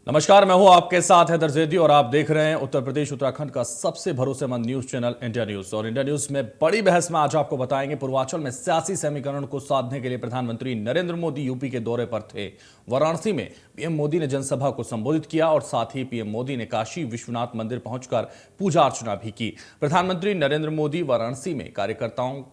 नमस्कार, मैं हूं आपके साथ हैदर जैदी और आप देख रहे हैं उत्तर प्रदेश उत्तराखंड का सबसे भरोसेमंद न्यूज चैनल इंडिया न्यूज। और इंडिया न्यूज में बड़ी बहस में आज आपको बताएंगे पूर्वांचल में सियासी समीकरण को साधने के लिए प्रधानमंत्री नरेंद्र मोदी यूपी के दौरे पर थे। वाराणसी में पीएम मोदी ने जनसभा को संबोधित किया और साथ ही पीएम मोदी ने काशी विश्वनाथ मंदिर पहुंचकर पूजा अर्चना भी की। प्रधानमंत्री नरेंद्र मोदी वाराणसी में कार्यकर्ताओं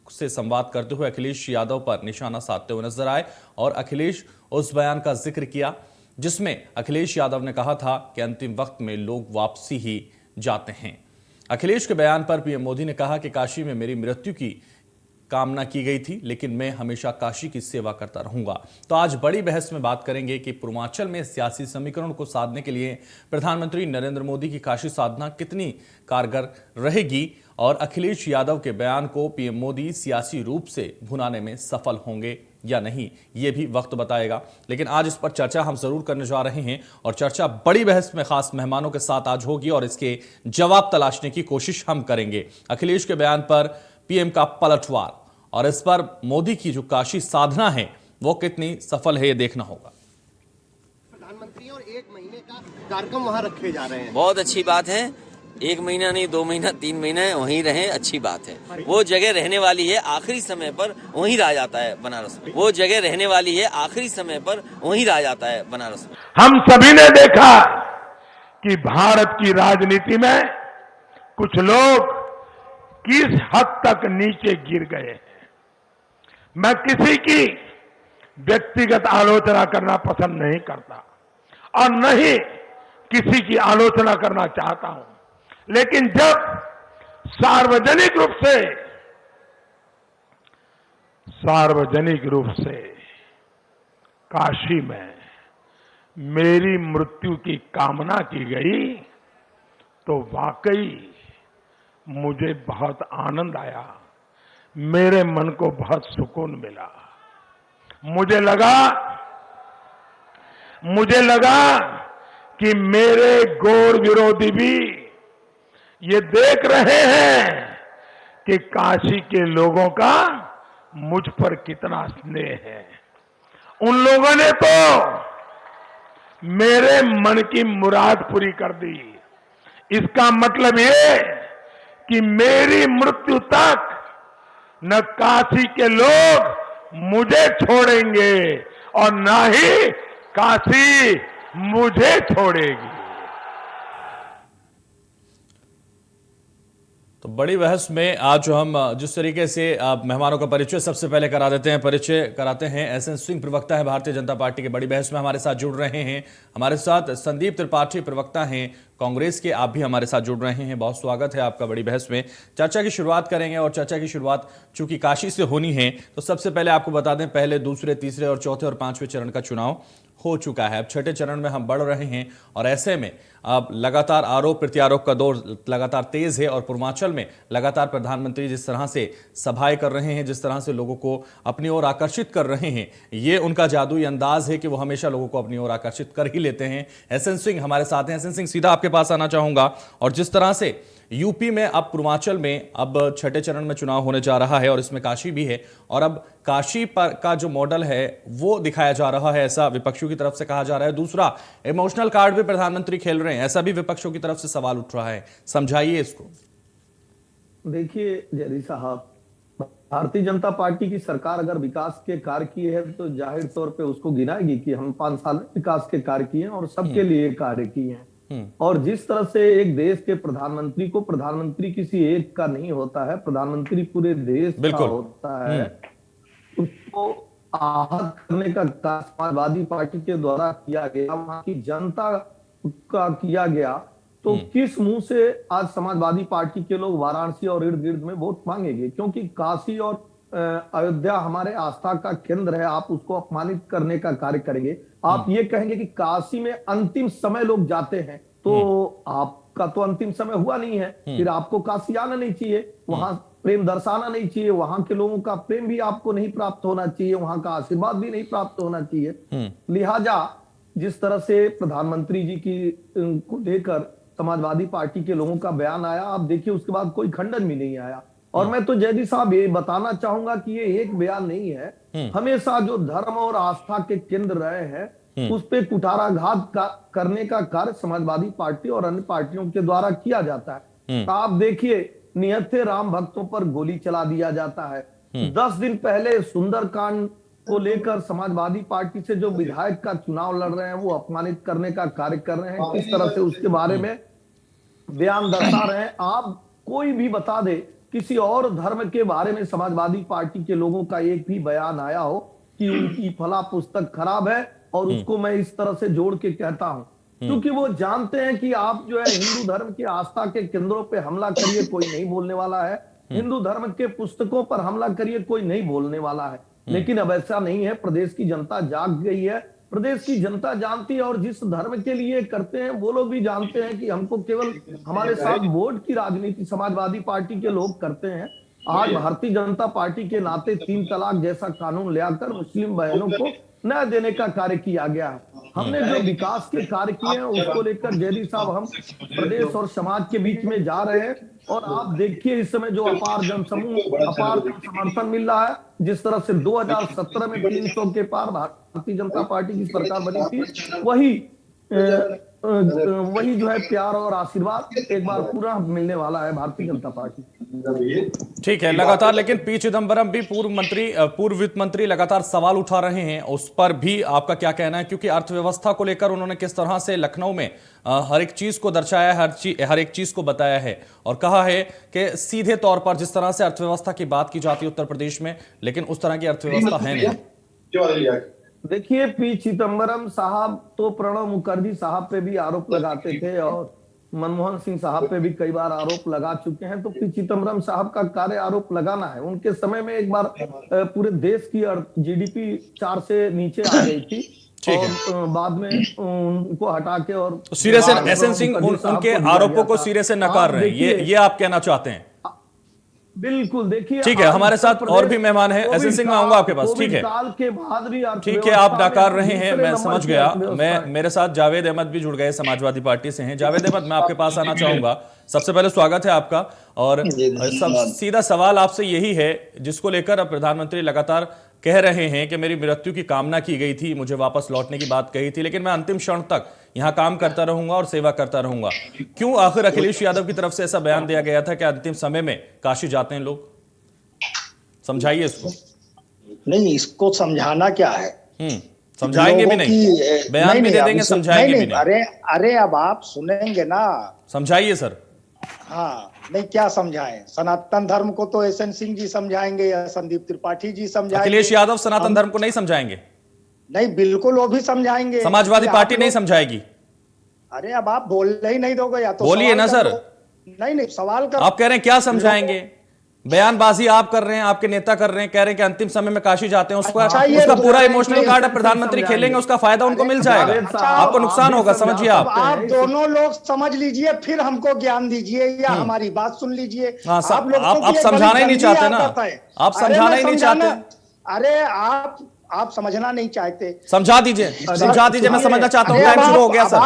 से संवाद करते हुए अखिलेश यादव पर निशाना साधते हुए नजर आए और अखिलेश उस बयान का जिक्र किया जिसमें अखिलेश यादव ने कहा था कि अंतिम वक्त में लोग वापसी ही जाते हैं। अखिलेश के बयान पर पीएम मोदी ने कहा कि काशी में मेरी मृत्यु की कामना की गई थी, लेकिन मैं हमेशा काशी की सेवा करता रहूंगा। तो आज बड़ी बहस में बात करेंगे कि पूर्वांचल में सियासी समीकरण को साधने के लिए प्रधानमंत्री नरेंद्र मोदी की काशी साधना कितनी कारगर रहेगी और अखिलेश यादव के बयान को पीएम मोदी सियासी रूप से भुनाने में सफल होंगे या नहीं, यह भी वक्त बताएगा। लेकिन आज इस पर चर्चा हम जरूर करने जा रहे हैं और चर्चा बड़ी बहस में खास मेहमानों के साथ आज होगी और इसके जवाब तलाशने की कोशिश हम करेंगे। अखिलेश के बयान पर पीएम का पलटवार और इस पर मोदी की जो काशी साधना है वो कितनी सफल है, ये देखना होगा। प्रधानमंत्री और 1 महीने का कार्यक्रम वहाँ रखे जा रहे हैं। बहुत अच्छी बात है। 1 महीना नहीं, 2 महीना, 3 महीने वहीं रहे, अच्छी बात है। वो जगह रहने वाली है, आखिरी समय पर वहीं रह जाता है बनारस में। वो जगह रहने वाली है, आखिरी समय पर वहीं रह जाता है बनारस में। हम सभी ने देखा कि भारत की राजनीति में कुछ लोग किस हद तक नीचे गिर गए हैं। मैं किसी की व्यक्तिगत आलोचना करना पसंद नहीं करता और न ही किसी की आलोचना करना चाहता हूं, लेकिन जब सार्वजनिक रूप से काशी में मेरी मृत्यु की कामना की गई तो वाकई मुझे बहुत आनंद आया, मेरे मन को बहुत सुकून मिला। मुझे लगा कि मेरे घोर विरोधी भी ये देख रहे हैं कि काशी के लोगों का मुझ पर कितना स्नेह है। उन लोगों ने तो मेरे मन की मुराद पूरी कर दी। इसका मतलब ये कि मेरी मृत्यु तक न काशी के लोग मुझे छोड़ेंगे और न ही काशी मुझे छोड़ेगी। तो बड़ी बहस में आज हम जिस तरीके से मेहमानों का परिचय सबसे पहले करा देते हैं, परिचय कराते हैं। एसएन सिंह प्रवक्ता है भारतीय जनता पार्टी के, बड़ी बहस में हमारे साथ जुड़ रहे हैं। हमारे साथ संदीप त्रिपाठी प्रवक्ता हैं कांग्रेस के, आप भी हमारे साथ जुड़ रहे हैं। बहुत स्वागत है आपका बड़ी बहस में। चर्चा की शुरुआत करेंगे और चर्चा की शुरुआत चूंकि काशी से होनी है तो सबसे पहले आपको बता दें, पहले, दूसरे, तीसरे और चौथे और 5वें चरण का चुनाव हो चुका है। अब 6ठे चरण में हम बढ़ रहे हैं और ऐसे में अब लगातार आरोप प्रत्यारोप का दौर लगातार तेज है और पूर्वांचल में लगातार प्रधानमंत्री जिस तरह से सभाएं कर रहे हैं, जिस तरह से लोगों को अपनी ओर आकर्षित कर रहे हैं, ये उनका जादुई अंदाज है कि वो हमेशा लोगों को अपनी ओर आकर्षित कर ही लेते हैं। एसएन सिंह हमारे साथ हैं। एसएन सिंह, सीधा आपके पास आना चाहूंगा और जिस तरह से यूपी में अब पूर्वांचल में अब 6ठे चरण में चुनाव होने जा रहा है और इसमें काशी भी है और अब काशी पर का जो मॉडल है वो दिखाया जा रहा है, ऐसा विपक्षियों की तरफ से कहा जा रहा है। दूसरा, इमोशनल कार्ड भी प्रधानमंत्री खेल रहे हैं, ऐसा भी विपक्षों की तरफ से सवाल उठ रहा है। समझाइए इसको। देखिए जयरी साहब, भारतीय जनता पार्टी की सरकार अगर विकास के कार्य किए हैं तो जाहिर तौर पे उसको गिनाएगी कि हम 5 साल में विकास के कार्य किए हैं और सबके लिए कार्य किए हैं। और जिस तरह से एक देश के प्रधानमंत्री को, प्रधानमंत्री किसी एक का नहीं होता है, प्रधानमंत्री पूरे देश का होता है, उसको आहत करने का समाजवादी पार्टी के द्वारा किया गया, वहां की जनता का किया गया, तो किस मुंह से आज समाजवादी पार्टी के लोग वाराणसी और इर्द गिर्द में वोट मांगेंगे? क्योंकि काशी और अयोध्या हमारे आस्था का केंद्र है। आप उसको अपमानित करने का कार्य करेंगे, आप ये कहेंगे कि काशी में अंतिम समय लोग जाते हैं, तो आपका तो अंतिम समय हुआ नहीं है, फिर आपको काशी आना नहीं चाहिए, वहां प्रेम दर्शाना नहीं चाहिए, वहां के लोगों का प्रेम भी आपको नहीं प्राप्त होना चाहिए, वहां का आशीर्वाद भी नहीं प्राप्त होना चाहिए। लिहाजा जिस तरह से प्रधानमंत्री जी की को लेकर समाजवादी पार्टी के लोगों का बयान आया, आप देखिए उसके बाद कोई खंडन भी नहीं आया। और मैं तो जयदी साहब ये बताना चाहूंगा कि ये एक बयान नहीं है, हमेशा जो धर्म और आस्था के केंद्र रहे हैं उस पे कुठाराघात करने का कार्य समाजवादी पार्टी और अन्य पार्टियों के द्वारा किया जाता है। आप देखिए, निहत्थे राम भक्तों पर गोली चला दिया जाता है। 10 दिन पहले सुंदरकांड को लेकर समाजवादी पार्टी से जो विधायक का चुनाव लड़ रहे हैं वो अपमानित करने का कार्य कर रहे हैं, किस तरह से उसके बारे में बयान दर्शा रहे हैं। आप कोई भी बता दे किसी और धर्म के बारे में समाजवादी पार्टी के लोगों का एक भी बयान आया हो कि उनकी फला पुस्तक खराब है, और उसको मैं इस तरह से जोड़ के कहता हूं क्योंकि वो जानते हैं कि आप जो है हिंदू धर्म की आस्था के केंद्रों पे हमला करिए, कोई नहीं बोलने वाला है। हिंदू धर्म के पुस्तकों पर हमला करिए, कोई नहीं बोलने वाला है। लेकिन अब ऐसा नहीं है। प्रदेश की जनता जाग गई है, प्रदेश की जनता जानती है, और जिस धर्म के लिए करते हैं वो लोग भी जानते हैं कि हमको केवल हमारे साथ वोट की राजनीति समाजवादी पार्टी के लोग करते हैं। आज भारतीय जनता पार्टी के नाते 3 तलाक जैसा कानून ले आकर मुस्लिम बहनों को न्याय देने का कार्य किया गया है। हमने जो विकास के कार्य किए हैं उसको लेकर जयदीप साहब हम प्रदेश और समाज के बीच में जा रहे हैं, और आप देखिए इस समय जो अपार समर्थन मिल रहा है। जिस तरह से 2017 में 300 के पार भारतीय जनता पार्टी की सरकार बनी थी, वही जो है प्यार और आशीर्वाद एक बार पूरा मिलने वाला है भारतीय जनता पार्टी। ठीक है, लगातार लेकिन पी चिदंबरम भी पूर्व वित्त मंत्री लगातार सवाल उठा रहे हैं, उस पर भी आपका क्या कहना है? क्योंकि अर्थव्यवस्था को लेकर उन्होंने किस तरह से लखनऊ में हर एक चीज को दर्शाया है, हर एक चीज को बताया है, और कहा है कि सीधे तौर पर जिस तरह से अर्थव्यवस्था की बात की जाती है उत्तर प्रदेश में, लेकिन उस तरह की अर्थव्यवस्था है नहीं। देखिए, पी चिदंबरम साहब तो प्रणब मुखर्जी साहब पे भी आरोप लगाते थे, और मनमोहन सिंह साहब पे भी कई बार आरोप लगा चुके हैं। तो पी चिदंबरम साहब का कार्य आरोप लगाना है। उनके समय में एक बार पूरे देश की जीडीपी 4 से नीचे आ गई थी, और बाद में उनको हटा के और सिरे से एसएन सिंह उनके आरोपों को सिरे से नकार रहे हैं, ये आप कहना चाहते हैं? बिल्कुल। देखिए, ठीक है, हमारे साथ और भी मेहमान हैं। एसएन सिंह, मैं आऊंगा आपके पास। ठीक है, काल के बाद भी ठीक है, आप नकार रहे हैं, मैं समझ गया। मेरे साथ जावेद अहमद भी जुड़ गए, समाजवादी पार्टी से हैं। जावेद अहमद, मैं आपके पास आना चाहूंगा। सबसे पहले स्वागत है आपका, और सीधा सवाल आपसे यही है जिसको लेकर अब प्रधानमंत्री लगातार कह रहे हैं कि मेरी मृत्यु की कामना की गई थी, मुझे वापस लौटने की बात कही थी, लेकिन मैं अंतिम क्षण तक यहां काम करता रहूंगा और सेवा करता रहूंगा। क्यों आखिर अखिलेश यादव की तरफ से ऐसा बयान दिया गया था कि अंतिम समय में काशी जाते हैं लोग? समझाइए इसको। नहीं, इसको समझाना क्या है? समझाएंगे भी नहीं, बयान भी दे देंगे, समझाएंगे भी नहीं। अरे अब आप सुनेंगे ना। समझाइए सर। हाँ, नहीं, क्या समझाएं? सनातन धर्म को तो एसएन सिंह जी समझाएंगे या संदीप त्रिपाठी जी समझाएंगे। अखिलेश यादव सनातन धर्म को नहीं समझाएंगे? नहीं, बिल्कुल वो भी समझाएंगे। समाजवादी पार्टी नहीं समझाएगी? अरे अब आप बोलने ही नहीं दोगे, या तो बोलिए ना सर। नहीं, सवाल कर। आप कह रहे हैं क्या समझाएंगे? बयानबाजी आप कर रहे हैं, आपके नेता कर रहे हैं, कह रहे हैं कि अंतिम समय में काशी जाते हैं, उसका पूरा इमोशनल कार्ड प्रधानमंत्री खेलेंगे, उसका फायदा उनको मिल जाएगा, आपको नुकसान होगा। समझिए आप दोनों लोग समझ लीजिए, फिर हमको ज्ञान दीजिए या हमारी बात सुन लीजिए। आप समझाना ही नहीं चाहते ना, आप समझाना ही नहीं चाहते। अरे आप समझना नहीं चाहते, समझा दीजिए, समझा दीजिए, मैं समझना चाहता हूँ। टाइम शुरू हो गया सर।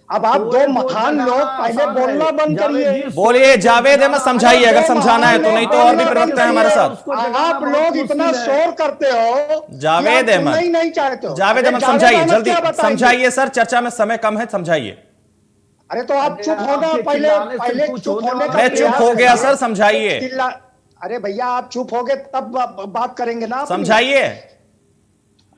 अब आप दो महान लोग पहले बोलना बंद करिए। बोलिए जावेद अहमद, समझाइए अगर समझाना है तो, नहीं तो और भी प्रवक्ता है हमारे साथ। आप लोग इतना शोर करते हो, जावेद अहमद नहीं चाहते हो। जावेद अहमद समझाइए, जल्दी समझाइए सर, चर्चा में समय कम है, समझाइए। अरे तो आप चुप होना, पहले चुप होने का। मैं चुप हो गया सर, समझाइए। अरे भैया, आप चुप हो गए तब बात करेंगे ना, समझाइए।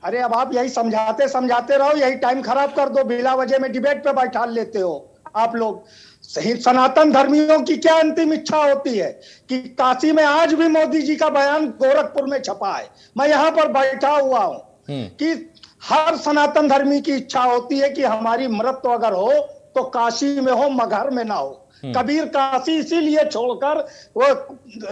अरे अब आप यही समझाते रहो, यही टाइम खराब कर दो, बिला वजह में डिबेट पे बैठा लेते हो आप लोग। सही सनातन धर्मियों की क्या अंतिम इच्छा होती है कि काशी में आज भी मोदी जी का बयान गोरखपुर में छपा है, मैं यहाँ पर बैठा हुआ हूँ, कि हर सनातन धर्मी की इच्छा होती है कि हमारी मृत्यु अगर हो तो काशी में हो, मगहर में ना हो। कबीर काशी इसीलिए छोड़कर वो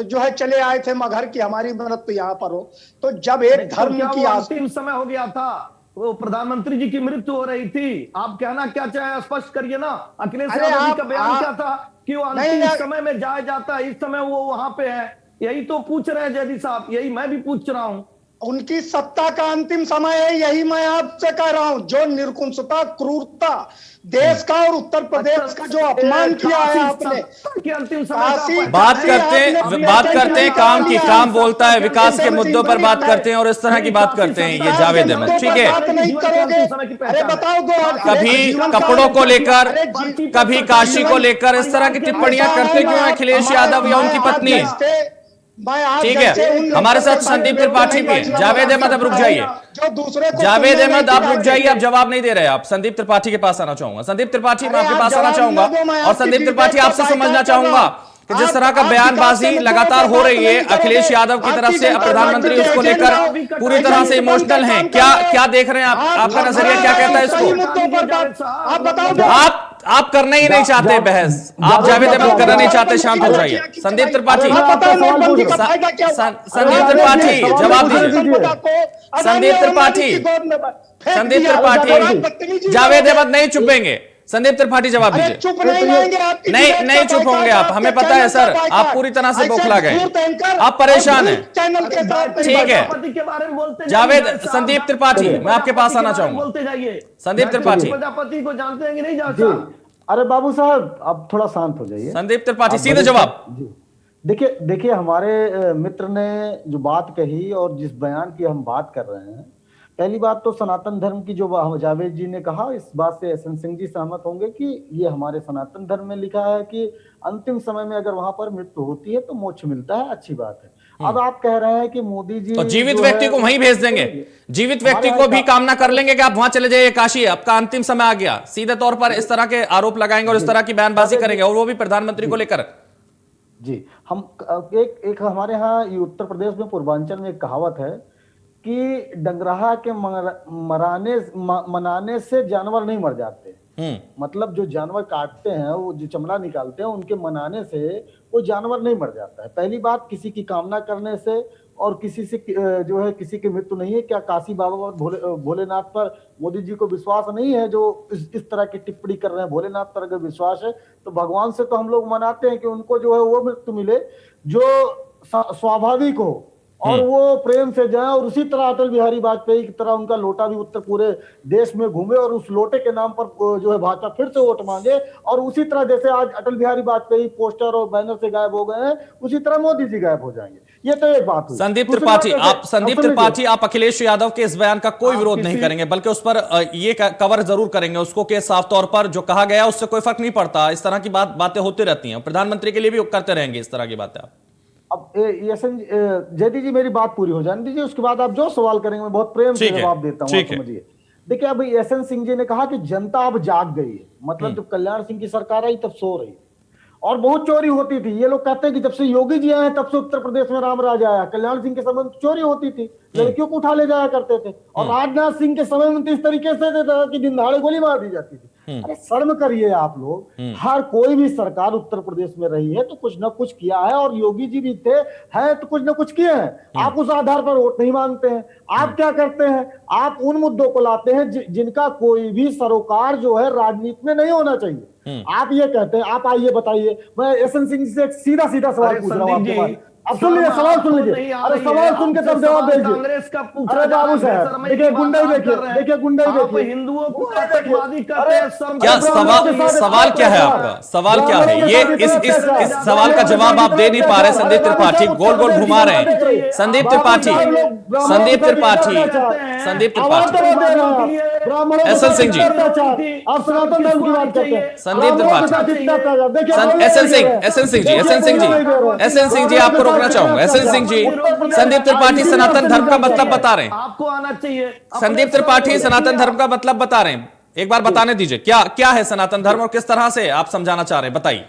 जो है चले आए थे मगहर की, हमारी मृत्यु यहाँ पर हो। तो जब एक धर्म की अंतिम समय हो गया था, वो प्रधानमंत्री जी की मृत्यु हो रही थी, आप कहना क्या चाहे स्पष्ट करिए ना। अखिलेश यादव जी का बयान क्या था कि वो अंतिम समय में जाया जाता है, इस समय वो वहां पे है, यही तो पूछ रहे हैं जयदीप साहब, यही मैं भी पूछ रहा हूँ। उनकी सत्ता का अंतिम समय है, यही मैं आपसे कह रहा हूं। जो निर्कुंसता, क्रूरता, देश का और उत्तर प्रदेश का जो अपमान किया है आपने, के अंतिम समय बात करते हैं काम की। काम बोलता है, विकास के मुद्दों पर बात करते हैं और इस तरह की बात करते हैं ये जावेद अहमद, ठीक है। बात नहीं करोगे। अरे बताओ कभी कपड़ों को लेकर, कभी काशी को लेकर इस तरह की टिप्पणियां करते क्यों हैं अखिलेश यादव या उनकी पत्नी? ठीक है, हमारे साथ संदीप त्रिपाठी भी है। जावेद अहमद अब रुक जाइए, जो दूसरे को जावेद अहमद आप रुक जाइए, आप जवाब नहीं दे रहे। आप संदीप त्रिपाठी के पास आना चाहूंगा। संदीप त्रिपाठी मैं आपके पास आना चाहूंगा और संदीप त्रिपाठी आपसे समझना चाहूंगा कि जिस तरह का बयानबाजी लगातार हो रही है अखिलेश यादव की तरफ से, प्रधानमंत्री उसको लेकर पूरी तरह से इमोशनल हैं। क्या देख रहे हैं आप? आपका नजरिया क्या कहता है इसको? आप बताओ। आप करना ही नहीं चाहते बहस, आप जावेद अहमद करना नहीं चाहते, शांत हो जाइए। संदीप त्रिपाठी, संदीप त्रिपाठी जवाब दीजिए। संदीप त्रिपाठी, जावेद अहमद नहीं चुपेंगे। संदीप त्रिपाठी जवाब दीजिए। चुप नहीं, नहीं चुप होंगे आप, हमें पता है सर, आप पूरी तरह से बौखला गए, आप परेशान हैं। चैनल के साथ ठीक है, के बारे में बोलते जावेद, संदीप त्रिपाठी मैं आपके पास आना चाहूंगा। बोलते जाइए। संदीप त्रिपाठी, प्रजापति को जानते हैं कि नहीं जानते? अरे बाबू साहब आप थोड़ा शांत हो जाइए। संदीप त्रिपाठी सीधे जवाब। जी देखिए हमारे मित्र ने जो बात कही और जिस बयान की हम बात कर रहे हैं, पहली बात तो सनातन धर्म की जो जावेद जी ने कहा, इस बात से एसएन सिंह जी सहमत होंगे कि ये हमारे सनातन धर्म में लिखा है कि अंतिम समय में अगर वहां पर मृत्यु होती है तो मोक्ष मिलता है, अच्छी बात है। अब आप कह रहे हैं कि मोदी जी तो जीवित व्यक्ति को वहीं भेज देंगे, जीवित व्यक्ति को भी कामना कर लेंगे कि आप वहां चले जाइए काशी, आपका अंतिम समय आ गया, सीधे तौर पर इस तरह के आरोप लगाएंगे और इस तरह की बयानबाजी करेंगे, और वो भी प्रधानमंत्री को लेकर। जी हम एक हमारे यहाँ उत्तर प्रदेश में पूर्वांचल में एक कहावत है कि डंगराहा के मनाने से जानवर नहीं मर जाते। मतलब जो जानवर काटते हैं, वो जो चमड़ा निकालते हैं, उनके मनाने से वो जानवर नहीं मर जाता है। पहली बात, किसी की कामना करने से और किसी से जो है किसी की मृत्यु नहीं है। क्या काशी बाबा पर भोलेनाथ पर मोदी जी को विश्वास नहीं है जो इस तरह की टिप्पणी कर रहे हैं? भोलेनाथ पर अगर विश्वास है तो भगवान से तो हम लोग मनाते हैं कि उनको जो है वो मृत्यु मिले जो स्वाभाविक हो और वो प्रेम से जाए। और उसी तरह अटल बिहारी वाजपेयी की तरह उनका लोटा भी उत्तर पूरे देश में घूमे और उस लोटे के नाम पर जो है भाजपा फिर से वोट मांगे। और उसी तरह जैसे आज अटल बिहारी वाजपेयी पोस्टर और बैनर से गायब हो गए हैं, उसी तरह मोदी जी गायब हो जाएंगे। ये तो एक बात हुई। संदीप त्रिपाठी, आप अखिलेश यादव के इस बयान का कोई विरोध नहीं करेंगे, बल्कि उस पर ये कवर जरूर करेंगे उसको कि साफ तौर पर जो कहा गया उससे कोई फर्क नहीं पड़ता, इस तरह की बातें होती रहती हैं, प्रधानमंत्री के लिए भी करते रहेंगे इस तरह की बातें आप। अब जयदी जी मेरी बात पूरी हो जाने दीजिए, उसके बाद आप जो सवाल करेंगे मैं बहुत प्रेम से जवाब देता हूँ, समझिए। देखिए अभी एसएन सिंह जी ने कहा कि जनता अब जाग गई है, मतलब जब कल्याण सिंह की सरकार आई तब सो रही और बहुत चोरी होती थी। ये लोग कहते हैं कि जब से योगी जी आए तब से उत्तर प्रदेश में राम राज आया। कल्याण सिंह के समय में चोरी होती थी, लड़कियों को उठा ले जाया करते थे, और राजनाथ सिंह के समय में तो इस तरीके से देता कि दिन दहाड़े गोली मार दी जाती थी। अरे शर्म करिए आप लोग। हर कोई भी सरकार उत्तर प्रदेश में रही है तो कुछ ना कुछ किया है, और योगी जी भी थे हैं तो कुछ ना कुछ किए हैं। आप उस आधार पर वोट नहीं मांगते हैं। आप क्या करते हैं, आप उन मुद्दों को लाते हैं जिनका कोई भी सरोकार जो है राजनीति में नहीं होना चाहिए। आप ये कहते हैं, आप आइए बताइए। मैं एसएन सिंह से एक सीधा सीधा सवाल पूछ रहा हूँ आपके पास। अब सुन लीजिए, सवाल सुन लीजिए। अरे सवाल सुन के तब जवाब दीजिए। कांग्रेस का पूछा। अरे बाबू साहब देखिए गुंडाई देखिए गुंडाई देखिए। हिंदुओं को आतंकवादी कहते हैं। क्या सवाल क्या है आपका? सवाल क्या है? ये इस सवाल का जवाब आप दे नहीं पा रहे संदीप त्रिपाठी, गोल गोल घुमा रहे हैं। संदीप त्रिपाठी, एसएन सिंह जी, आप सनातन धर्म की बात करते हैं। संदीप त्रिपाठी, एसएन सिंह जी आपको रोकना चाहूंगा। एसएन सिंह जी, संदीप त्रिपाठी सनातन धर्म का मतलब बता रहे हैं। आपको आना चाहिए। संदीप त्रिपाठी सनातन धर्म का मतलब बता रहे हैं, एक बार बताने दीजिए क्या है सनातन धर्म और किस तरह से आप समझाना चाह रहे हैं, बताइए।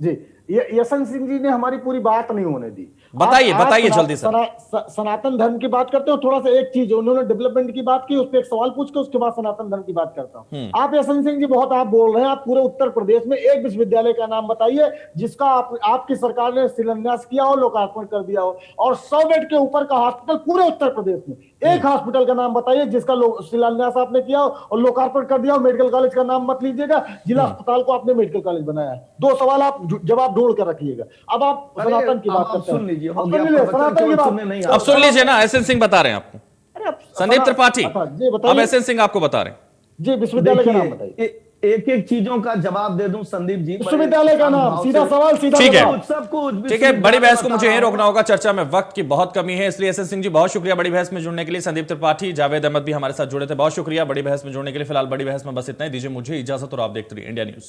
जी एसएन सिंह जी ने हमारी पूरी बात नहीं होने दी। बताइए जल्दी से। सनातन धर्म की बात करते हो, थोड़ा सा एक चीज उन्होंने डेवलपमेंट की बात की, उस पर एक सवाल पूछ के उसके बाद सनातन धर्म की बात करता हूं। आप एसएन सिंह जी बहुत आप बोल रहे हैं। आप पूरे उत्तर प्रदेश में एक विश्वविद्यालय का नाम बताइए जिसका आपकी सरकार ने शिलान्यास किया हो, लोकार्पण कर दिया हो, और 100 बेड के ऊपर का हॉस्पिटल पूरे उत्तर प्रदेश में। एक हॉस्पिटल का नाम बताइए जिसका शिलान्यास आपने किया हो और लोकार्पण कर दिया हो। मेडिकल कॉलेज का नाम मत लीजिएगा, जिला अस्पताल को आपने मेडिकल कॉलेज बनाया है। 2 सवाल आप जवाब ढूंढ कर रखिएगा। अब आप सनातन की बात करते हैं। लीजिए, हो अब गया सुन लीजिए, प्रवचन, सनातन की केवल बात। सुनने नहीं अब सुन लीजिए ना, एसएन सिंह बता रहे हैं आपको, अरे अब संदीप त्रिपाठी, जी अब बताइए एसएन सिंह आपको बता रहे हैं। जी, विश्वविद्यालय का नाम बताइए। एक एक चीजों का जवाब दे दूं संदीप जी, विश्वविद्यालय का नाम, सीधा सवाल सीधा ठीक है। जवाब। सब कुछ ठीक है, बड़ी बहस को मुझे यहीं रोकना होगा, चर्चा में वक्त की बहुत कमी है, इसलिए एसएन सिंह जी बहुत शुक्रिया बड़ी बहस में जुड़ने के लिए। संदीप त्रिपाठी, जावेद अहमद भी हमारे साथ जुड़े थे, बहुत शुक्रिया बड़ी बहस में जुड़ने के लिए। फिलहाल बड़ी बहस में बस इतना ही, दीजिए मुझे इजाजत और आप देखते रहिए इंडिया न्यूज।